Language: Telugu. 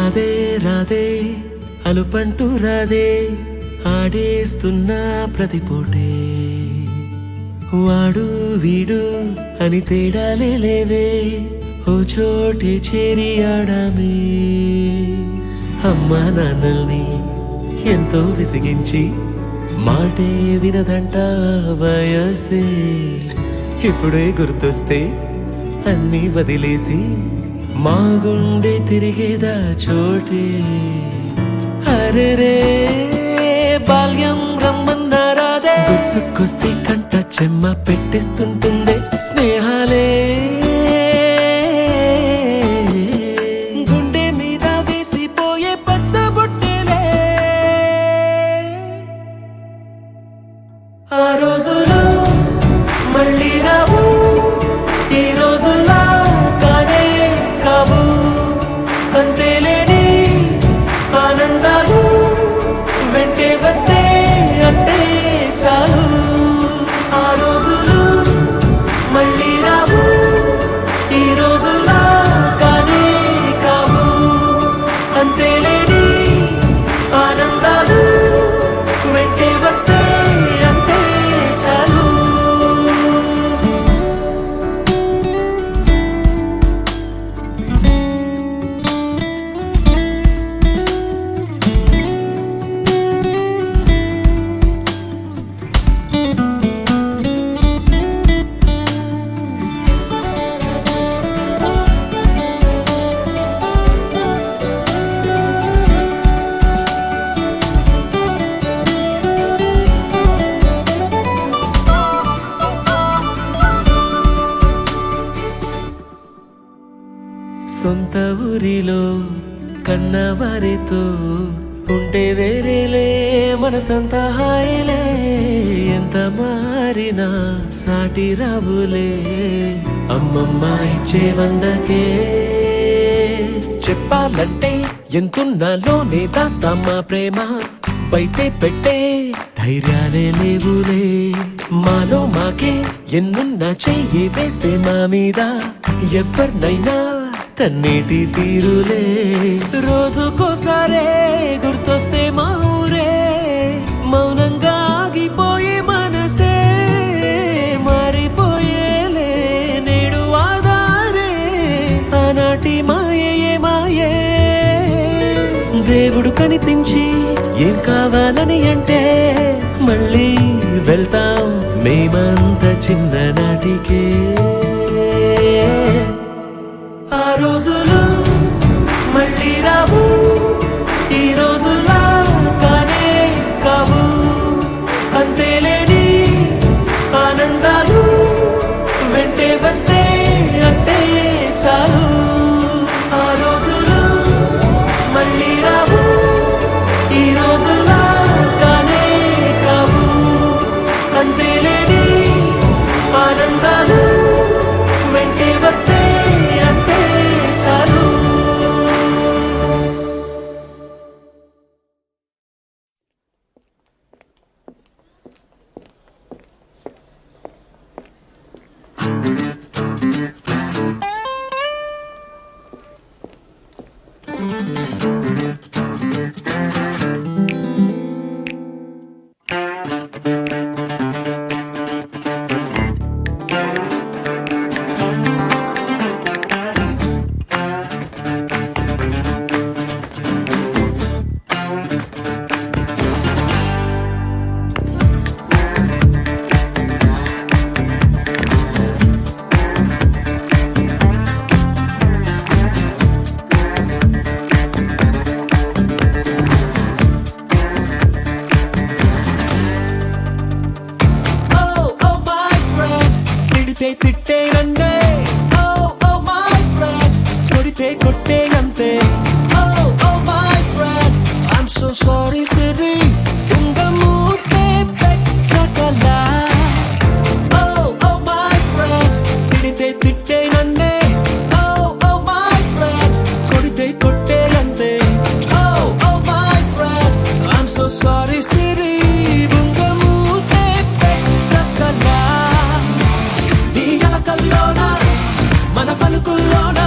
రాధే రాధే అలుపంటూ రాధే ఆడేస్తున్నా ప్రతిపూటే వాడు వీడు అని తేడాలే లేవే ఓ చోటే చేరి ఆడామే అమ్మా నాన్నల్ని ఎంతో విసిగించి మాటే వినదంట వయసే ఇప్పుడే గుర్తొస్తే అన్నీ వదిలేసి మా గుండె తిరిగేదా చోటే అరే రే బాల్యం రమ్మన్నారాదే గుర్తుకొస్తే కంట చెమ్మ పెట్టిస్తుంటుందే స్నేహాలే గుండె మీద వేసిపోయే పచ్చబొట్టెలే ఆ రోజులు మళ్ళీ రావు ఈ రోజుల్లా కానే కావు అంతేలేని ఆనందాలు వెంటే వస్తే అంతే చాలు ఆ రోజులు మళ్ళీ రావు ఈ రోజుల్లా కానే కావు అంతేలేని ఆనందాలు వెంటే వస్తే అంతే చాలు సొంత ఊరిలో కన్నవారితో ఉంటే వేరేలే మనసంత హాయిలే ఎంత మారినా సాటి రావులే అమ్మమ్మ ఇచ్చే వందకే చెప్పాలంటే ఎంతున్నాలోనే దాస్తామా ప్రేమ బయటే పెట్టే ధైర్యాలే లేవులే మాలో మాకే ఎన్నున్నా చెయ్యి వేస్తే మా మీద ఎవరినైనా తన్నేటి తీరులే రోజుకోసారే గుర్తొస్తే మా ఊరే మౌనంగా ఆగిపోయే మనసే మారిపోయేలే నేడు ఆధారే ఆనాటి మాయే మాయే దేవుడు కనిపించి ఏం కావాలని అంటే మళ్ళీ వెళ్తాం మేమంత చిన్ననాటికే ఆ రోజులు మళ్ళీ రావు ఈ రోజుల్లా కానే కావు అంతేలేని ఆనందాలు వెంటే వస్తే అంతే చాలు ఆ రోజులు మళ్ళీ రావు ఈ రోజుల్లా కానే కావు అంతేలేని ఆనందాలు వెంటే వస్తే అంతే చాలు తిట్టే నందే ఓ మై ఫ్రెండ్ కొడితే కొట్టే అంతే oh my friend I'm so sorry సిరి ఉంగ మూతే పెట్టకలా ఓ మై ఫ్రెండ్ కొడితే తిట్టే నందే ఓ మై ఫ్రెండ్ కొడితే కొట్టే అంతే oh my friend I'm so sorry సిరి ఉంగ మూతే పెట్టకలా మన పలుకుల్లోన